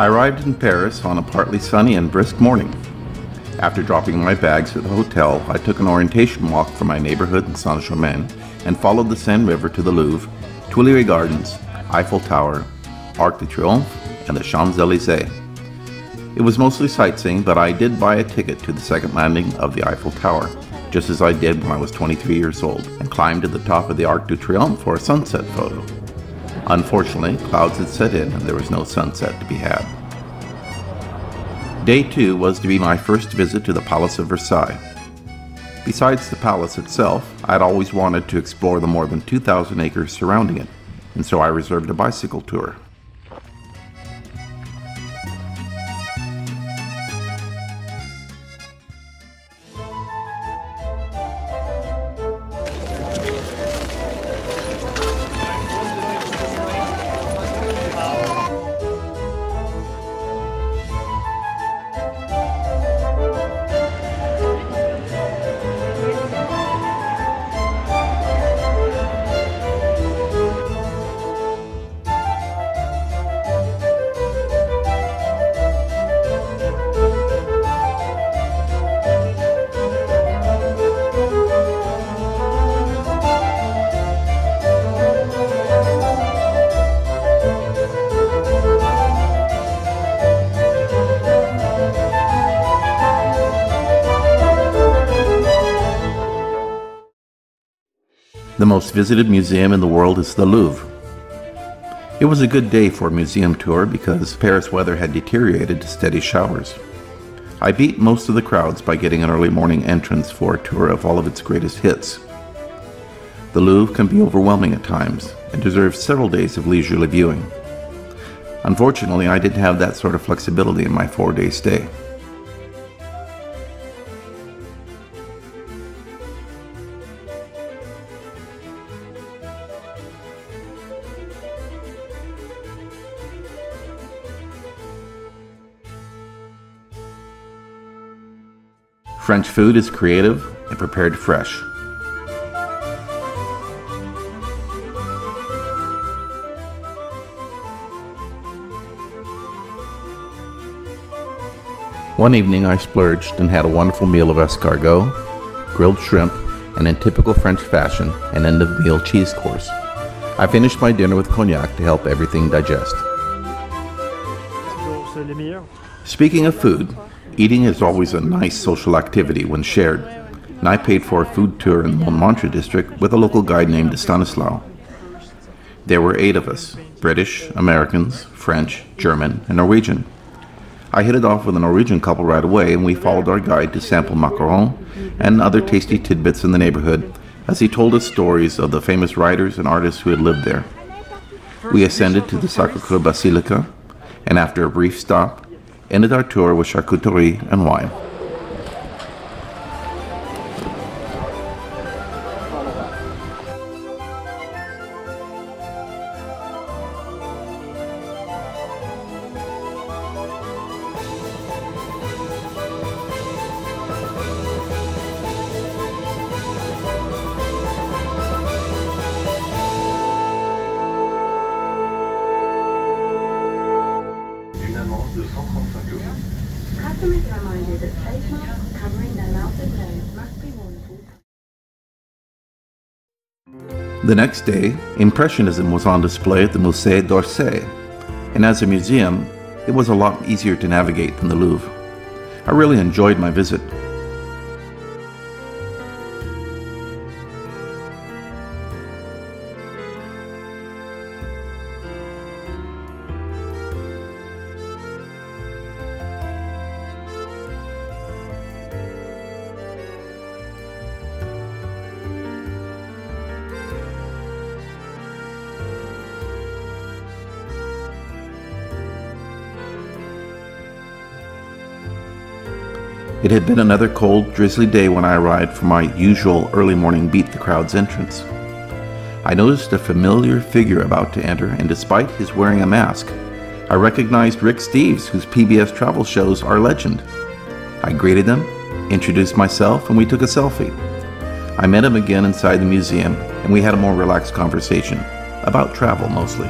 I arrived in Paris on a partly sunny and brisk morning. After dropping my bags at the hotel, I took an orientation walk from my neighborhood in Saint-Germain and followed the Seine River to the Louvre, Tuileries Gardens, Eiffel Tower, Arc de Triomphe, and the Champs-Élysées. It was mostly sightseeing, but I did buy a ticket to the second landing of the Eiffel Tower, just as I did when I was 23 years old, and climbed to the top of the Arc de Triomphe for a sunset photo. Unfortunately, clouds had set in and there was no sunset to be had. Day 2 was to be my first visit to the Palace of Versailles. Besides the palace itself, I had always wanted to explore the more than 2,000 acres surrounding it, and so I reserved a bicycle tour. The most visited museum in the world is the Louvre. It was a good day for a museum tour because Paris weather had deteriorated to steady showers. I beat most of the crowds by getting an early morning entrance for a tour of all of its greatest hits. The Louvre can be overwhelming at times and deserves several days of leisurely viewing. Unfortunately, I didn't have that sort of flexibility in my 4-day stay. French food is creative and prepared fresh. One evening I splurged and had a wonderful meal of escargot, grilled shrimp, and in typical French fashion, an end-of-meal cheese course. I finished my dinner with cognac to help everything digest. Speaking of food, eating is always a nice social activity when shared, and I paid for a food tour in the Montmartre district with a local guide named Stanislaw. There were 8 of us, British, Americans, French, German, and Norwegian. I hit it off with a Norwegian couple right away, and we followed our guide to sample macaron and other tasty tidbits in the neighborhood as he told us stories of the famous writers and artists who had lived there. We ascended to the Sacré-Cœur Basilica, and after a brief stop, ended our tour with charcuterie and wine. Customers are reminded that face masks covering their mouth and nose must be worn full. The next day, Impressionism was on display at the Musée d'Orsay, and as a museum, it was a lot easier to navigate than the Louvre. I really enjoyed my visit. It had been another cold, drizzly day when I arrived for my usual early morning beat the crowd's entrance. I noticed a familiar figure about to enter, and despite his wearing a mask, I recognized Rick Steves, whose PBS travel shows are legend. I greeted him, introduced myself, and we took a selfie. I met him again inside the museum, and we had a more relaxed conversation, about travel mostly.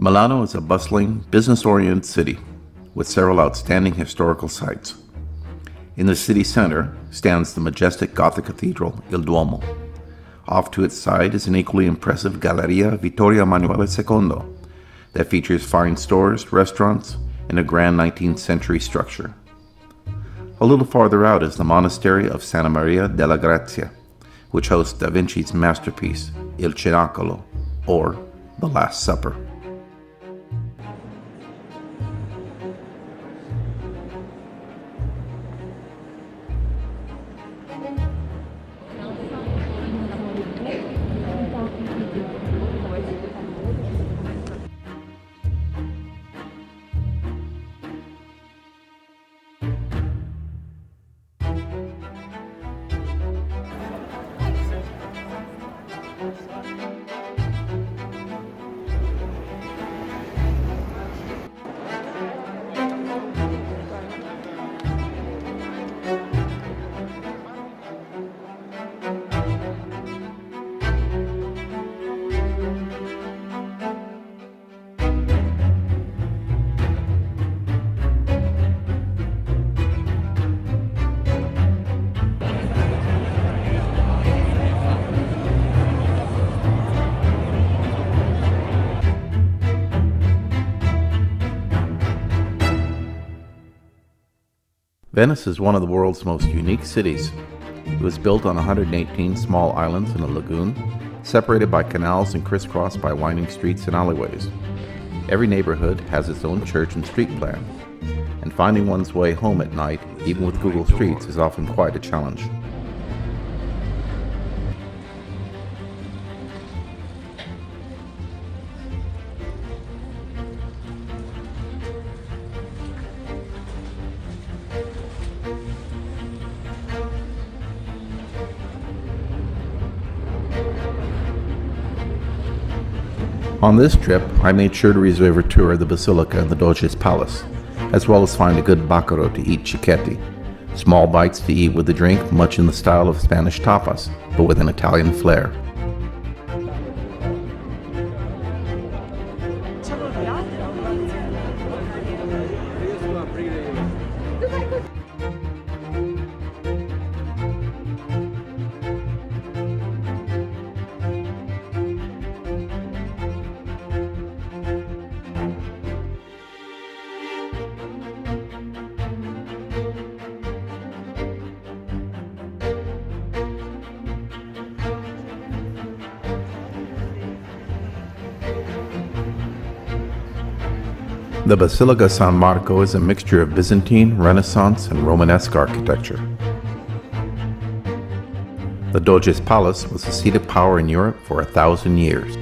Milano is a bustling, business-oriented city with several outstanding historical sites. In the city center stands the majestic Gothic cathedral, Il Duomo. Off to its side is an equally impressive Galleria Vittorio Emanuele II that features fine stores, restaurants, and a grand 19th century structure. A little farther out is the monastery of Santa Maria della Grazia, which hosts Da Vinci's masterpiece, Il Cenacolo, or The Last Supper. Venice is one of the world's most unique cities. It was built on 118 small islands in a lagoon, separated by canals and crisscrossed by winding streets and alleyways. Every neighborhood has its own church and street plan, and finding one's way home at night, even with Google Streets, is often quite a challenge. On this trip, I made sure to reserve a tour of the Basilica and the Doge's Palace, as well as find a good baccaro to eat cicchetti, small bites to eat with a drink much in the style of Spanish tapas, but with an Italian flair. The Basilica San Marco is a mixture of Byzantine, Renaissance, and Romanesque architecture. The Doge's Palace was the seat of power in Europe for 1,000 years.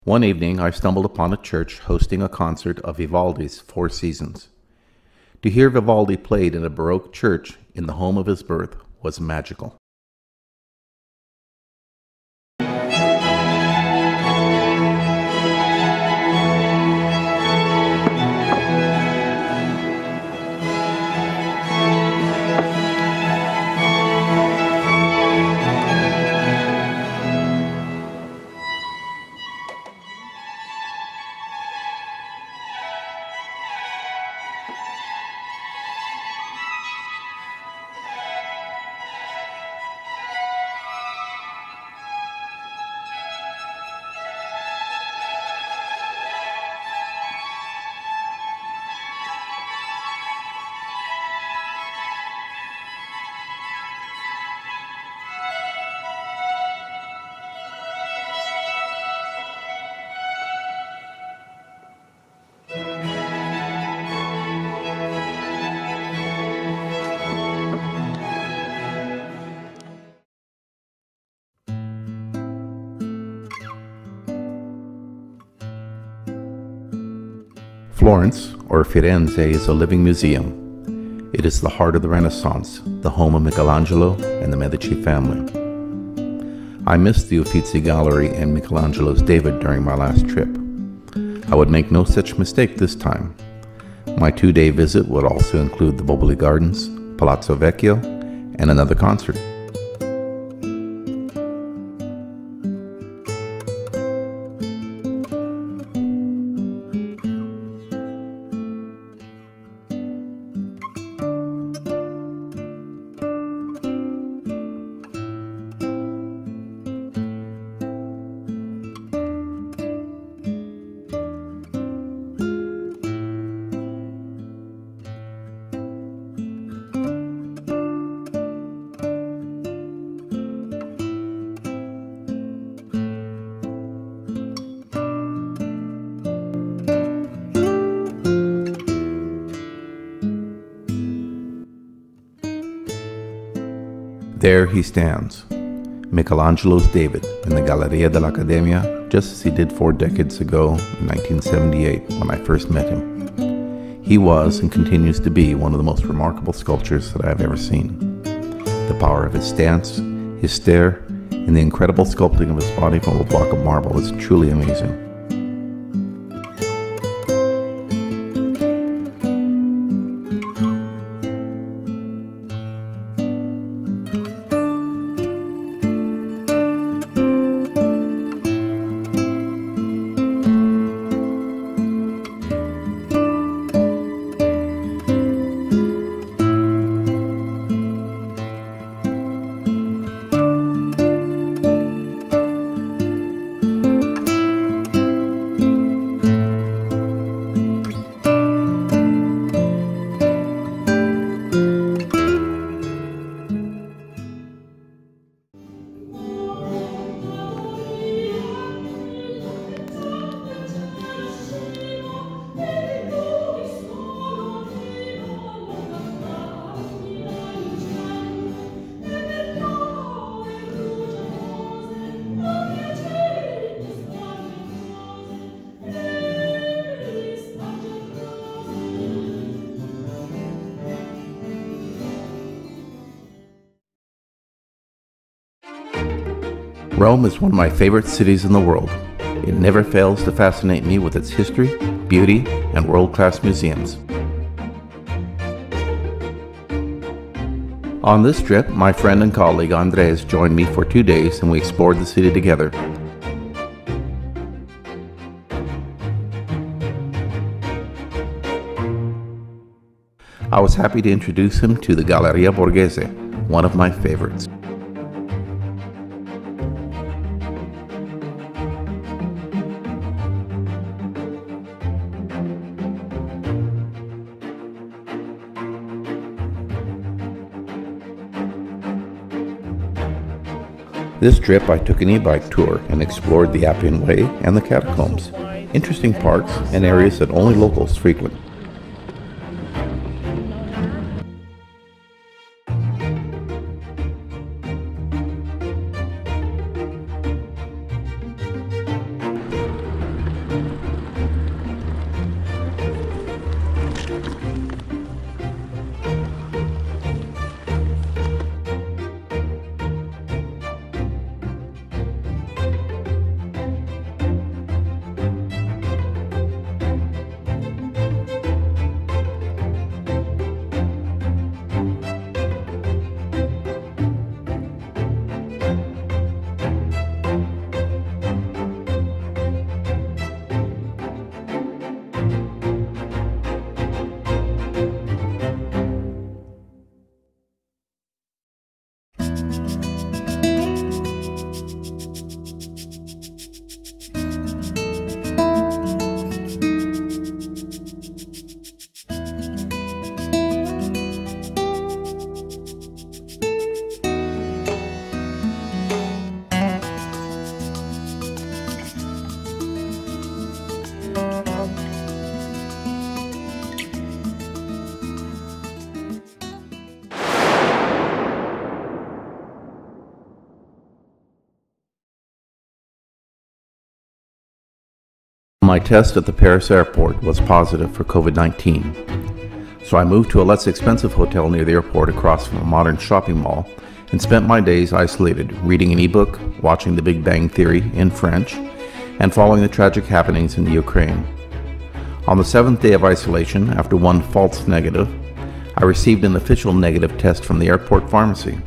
One evening, I stumbled upon a church hosting a concert of Vivaldi's Four Seasons. To hear Vivaldi played in a Baroque church in the home of his birth was magical. Florence, or Firenze, is a living museum. It is the heart of the Renaissance, the home of Michelangelo and the Medici family. I missed the Uffizi Gallery and Michelangelo's David during my last trip. I would make no such mistake this time. My 2-day visit would also include the Boboli Gardens, Palazzo Vecchio, and another concert. There he stands, Michelangelo's David, in the Galleria dell'Accademia, just as he did 4 decades ago in 1978 when I first met him. He was and continues to be one of the most remarkable sculptures that I have ever seen. The power of his stance, his stare, and the incredible sculpting of his body from a block of marble is truly amazing. Rome is one of my favorite cities in the world. It never fails to fascinate me with its history, beauty, and world-class museums. On this trip, my friend and colleague Andres joined me for 2 days and we explored the city together. I was happy to introduce him to the Galleria Borghese, one of my favorites. This trip I took an e-bike tour and explored the Appian Way and the catacombs, interesting parks and areas that only locals frequent. My test at the Paris airport was positive for COVID-19, so I moved to a less expensive hotel near the airport across from a modern shopping mall and spent my days isolated, reading an ebook, watching The Big Bang Theory in French, and following the tragic happenings in the Ukraine. On the 7th day of isolation, after one false negative, I received an official negative test from the airport pharmacy.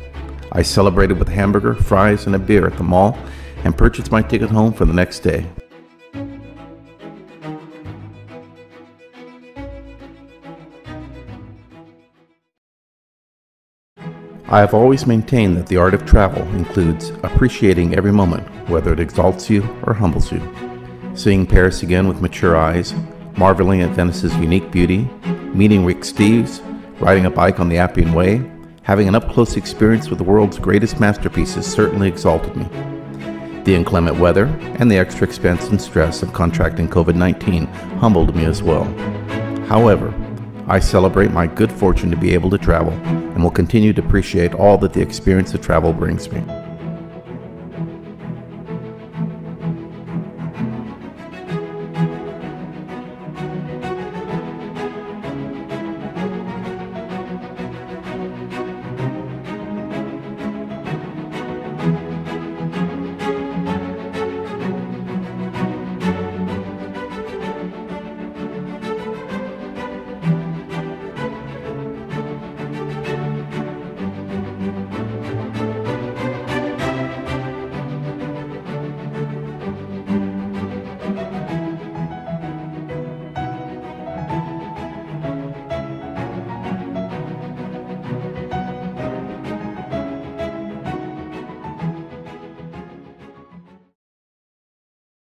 I celebrated with a hamburger, fries, and a beer at the mall and purchased my ticket home for the next day. I have always maintained that the art of travel includes appreciating every moment, whether it exalts you or humbles you. Seeing Paris again with mature eyes, marveling at Venice's unique beauty, meeting Rick Steves, riding a bike on the Appian Way, having an up-close experience with the world's greatest masterpieces certainly exalted me. The inclement weather and the extra expense and stress of contracting COVID-19 humbled me as well. However, I celebrate my good fortune to be able to travel and will continue to appreciate all that the experience of travel brings me.